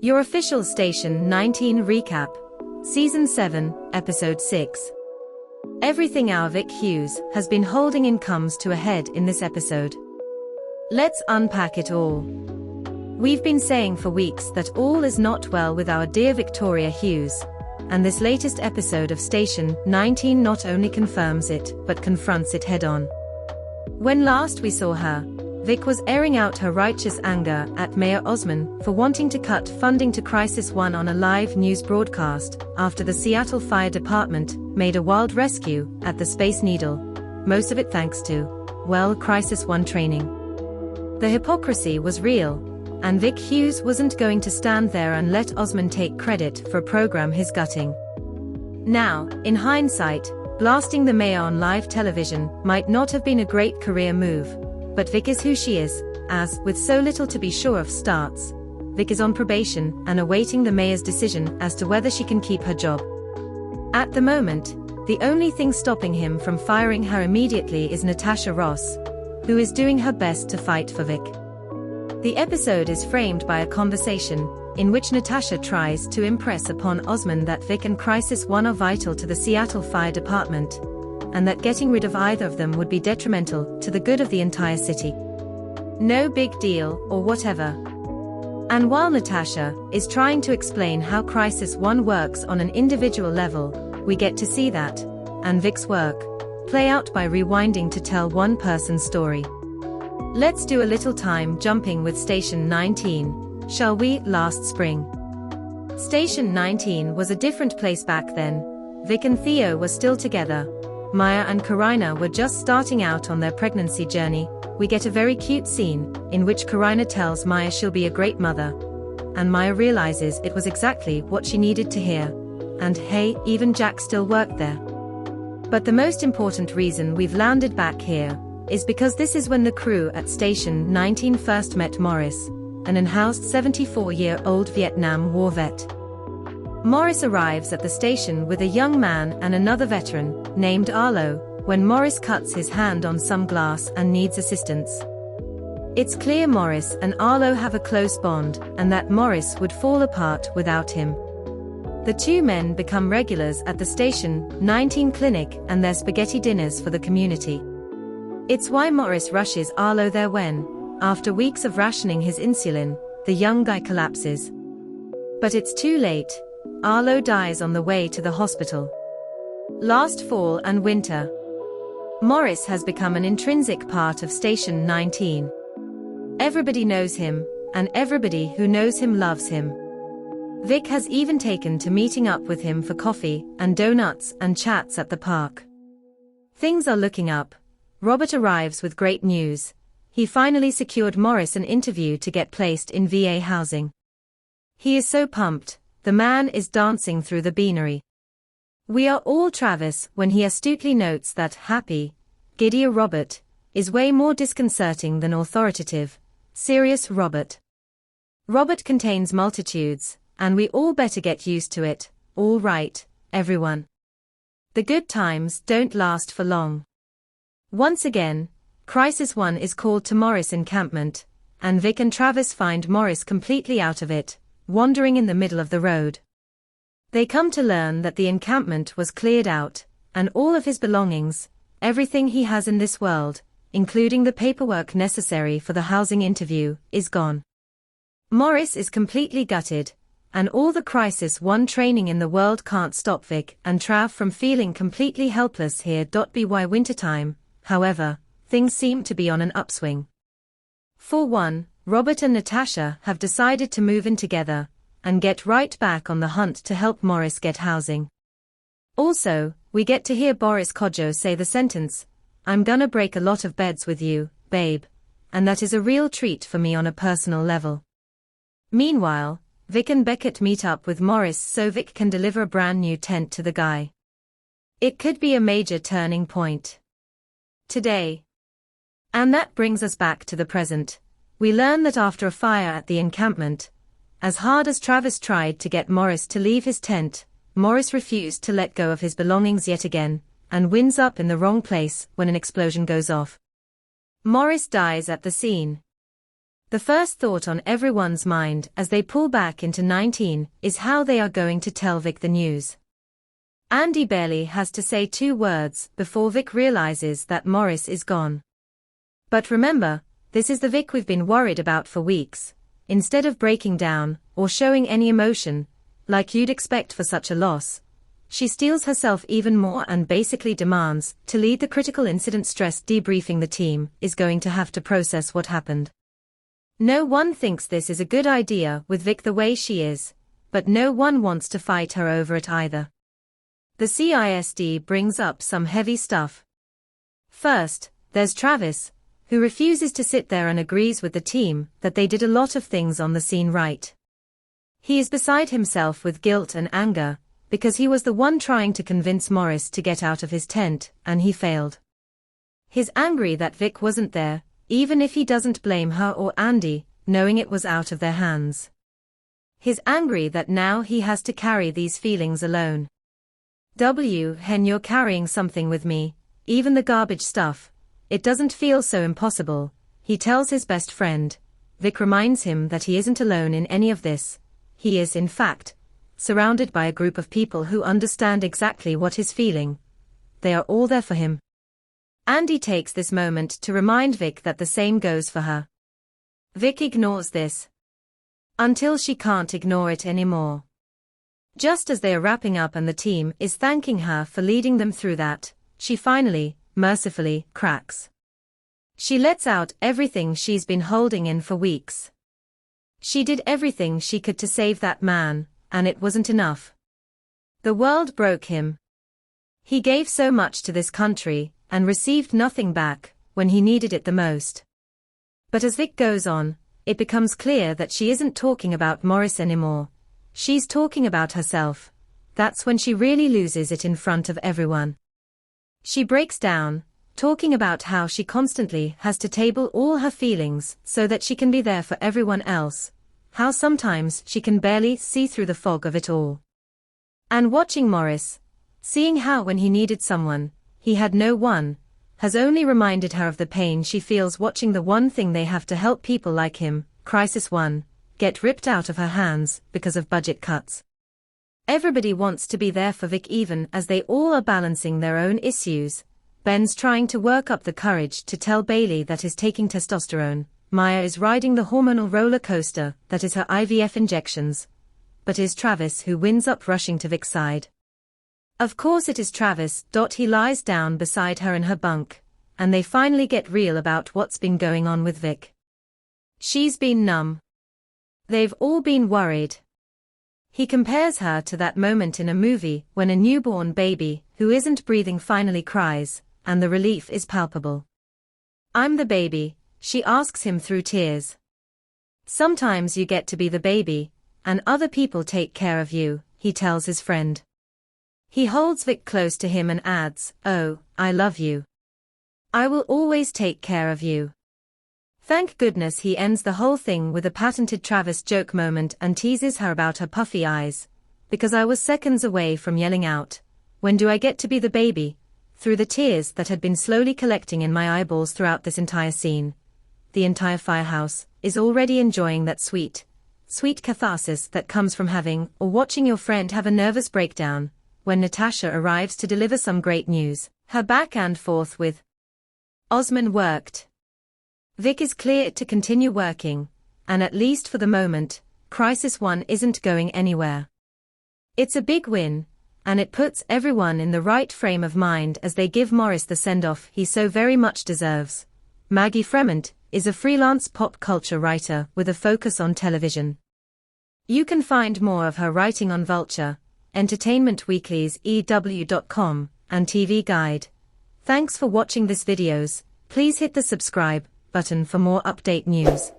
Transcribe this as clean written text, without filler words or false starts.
Your official Station 19 recap. Season 7, Episode 6. Everything our Vic Hughes has been holding in comes to a head in this episode. Let's unpack it all. We've been saying for weeks that all is not well with our dear Victoria Hughes, and this latest episode of Station 19 not only confirms it but confronts it head-on. When last we saw her, Vic was airing out her righteous anger at Mayor Osman for wanting to cut funding to Crisis 1 on a live news broadcast after the Seattle Fire Department made a wild rescue at the Space Needle, most of it thanks to, well, Crisis 1 training. The hypocrisy was real, and Vic Hughes wasn't going to stand there and let Osman take credit for a program he's gutting. Now, in hindsight, blasting the mayor on live television might not have been a great career move. But Vic is who she is, as, with so little to be sure of starts, Vic is on probation and awaiting the mayor's decision as to whether she can keep her job. At the moment, the only thing stopping him from firing her immediately is Natasha Ross, who is doing her best to fight for Vic. The episode is framed by a conversation, in which Natasha tries to impress upon Osman that Vic and Crisis 1 are vital to the Seattle Fire Department, and that getting rid of either of them would be detrimental to the good of the entire city. No big deal, or whatever. And while Natasha is trying to explain how Crisis 1 works on an individual level, we get to see that, and Vic's work, play out by rewinding to tell one person's story. Let's do a little time jumping with Station 19, shall we? Last spring. Station 19 was a different place back then. Vic and Theo were still together. Maya and Karina were just starting out on their pregnancy journey. We get a very cute scene, in which Karina tells Maya she'll be a great mother. And Maya realizes it was exactly what she needed to hear. And hey, even Jack still worked there. But the most important reason we've landed back here, is because this is when the crew at Station 19 first met Morris, an unhoused 74-year-old Vietnam War vet. Morris arrives at the station with a young man and another veteran, named Arlo, when Morris cuts his hand on some glass and needs assistance. It's clear Morris and Arlo have a close bond, and that Morris would fall apart without him. The two men become regulars at the Station 19 clinic and their spaghetti dinners for the community. It's why Morris rushes Arlo there when, after weeks of rationing his insulin, the young guy collapses. But it's too late. Arlo dies on the way to the hospital. Last fall and winter, Morris has become an intrinsic part of Station 19. Everybody knows him, and everybody who knows him loves him. Vic has even taken to meeting up with him for coffee and donuts and chats at the park. Things are looking up. Robert arrives with great news. He finally secured Morris an interview to get placed in VA housing. He is so pumped. The man is dancing through the beanery. We are all Travis when he astutely notes that happy, giddier Robert is way more disconcerting than authoritative, serious Robert. Robert contains multitudes, and we all better get used to it. All right, everyone. The good times don't last for long. Once again, Crisis 1 is called to Morris encampment, and Vic and Travis find Morris completely out of it, wandering in the middle of the road. They come to learn that the encampment was cleared out, and all of his belongings, everything he has in this world, including the paperwork necessary for the housing interview, is gone. Morris is completely gutted, and all the Crisis 1 training in the world can't stop Vic and Trav from feeling completely helpless here. By wintertime, however, things seem to be on an upswing. For one, Robert and Natasha have decided to move in together, and get right back on the hunt to help Morris get housing. Also, we get to hear Boris Kodjoe say the sentence, "I'm gonna break a lot of beds with you, babe," and that is a real treat for me on a personal level. Meanwhile, Vic and Beckett meet up with Morris so Vic can deliver a brand new tent to the guy. It could be a major turning point today. And that brings us back to the present. We learn that after a fire at the encampment, as hard as Travis tried to get Morris to leave his tent, Morris refused to let go of his belongings yet again, and winds up in the wrong place when an explosion goes off. Morris dies at the scene. The first thought on everyone's mind as they pull back into 19 is how they are going to tell Vic the news. Andy barely has to say 2 words before Vic realizes that Morris is gone. But remember, this is the Vic we've been worried about for weeks. Instead of breaking down or showing any emotion, like you'd expect for such a loss, she steels herself even more and basically demands to lead the critical incident stress debriefing the team is going to have to process what happened. No one thinks this is a good idea with Vic the way she is, but no one wants to fight her over it either. The CISD brings up some heavy stuff. First, there's Travis, who refuses to sit there and agrees with the team that they did a lot of things on the scene right. He is beside himself with guilt and anger, because he was the one trying to convince Morris to get out of his tent, and he failed. He's angry that Vic wasn't there, even if he doesn't blame her or Andy, knowing it was out of their hands. He's angry that now he has to carry these feelings alone. Hen, you're carrying something with me, even the garbage stuff. It doesn't feel so impossible, he tells his best friend. Vic reminds him that he isn't alone in any of this. He is, in fact, surrounded by a group of people who understand exactly what he's feeling. They are all there for him. Andy takes this moment to remind Vic that the same goes for her. Vic ignores this. Until she can't ignore it anymore. Just as they are wrapping up and the team is thanking her for leading them through that, she finally, mercifully, cracks. She lets out everything she's been holding in for weeks. She did everything she could to save that man, and it wasn't enough. The world broke him. He gave so much to this country, and received nothing back, when he needed it the most. But as Vic goes on, it becomes clear that she isn't talking about Morris anymore. She's talking about herself. That's when she really loses it in front of everyone. She breaks down, talking about how she constantly has to table all her feelings so that she can be there for everyone else, how sometimes she can barely see through the fog of it all. And watching Morris, seeing how when he needed someone, he had no one, has only reminded her of the pain she feels watching the one thing they have to help people like him, Crisis 1, get ripped out of her hands because of budget cuts. Everybody wants to be there for Vic even as they all are balancing their own issues. Ben's trying to work up the courage to tell Bailey that he's taking testosterone. Maya is riding the hormonal roller coaster that is her IVF injections. But is Travis who winds up rushing to Vic's side. Of course it is Travis. He lies down beside her in her bunk, and they finally get real about what's been going on with Vic. She's been numb. They've all been worried. He compares her to that moment in a movie when a newborn baby who isn't breathing finally cries, and the relief is palpable. I'm the baby, she asks him through tears. Sometimes you get to be the baby, and other people take care of you, he tells his friend. He holds Vic close to him and adds, "Oh, I love you. I will always take care of you." Thank goodness he ends the whole thing with a patented Travis joke moment and teases her about her puffy eyes, because I was seconds away from yelling out, "When do I get to be the baby?" through the tears that had been slowly collecting in my eyeballs throughout this entire scene. The entire firehouse is already enjoying that sweet catharsis that comes from having or watching your friend have a nervous breakdown, when Natasha arrives to deliver some great news. Her back and forth with Osman worked. Vic is clear to continue working, and at least for the moment, Crisis 1 isn't going anywhere. It's a big win, and it puts everyone in the right frame of mind as they give Morris the send-off he so very much deserves. Maggie Fremont is a freelance pop culture writer with a focus on television. You can find more of her writing on Vulture, Entertainment Weekly's EW.com, and TV Guide. Thanks for watching this videos. Please hit the subscribe button for more update news.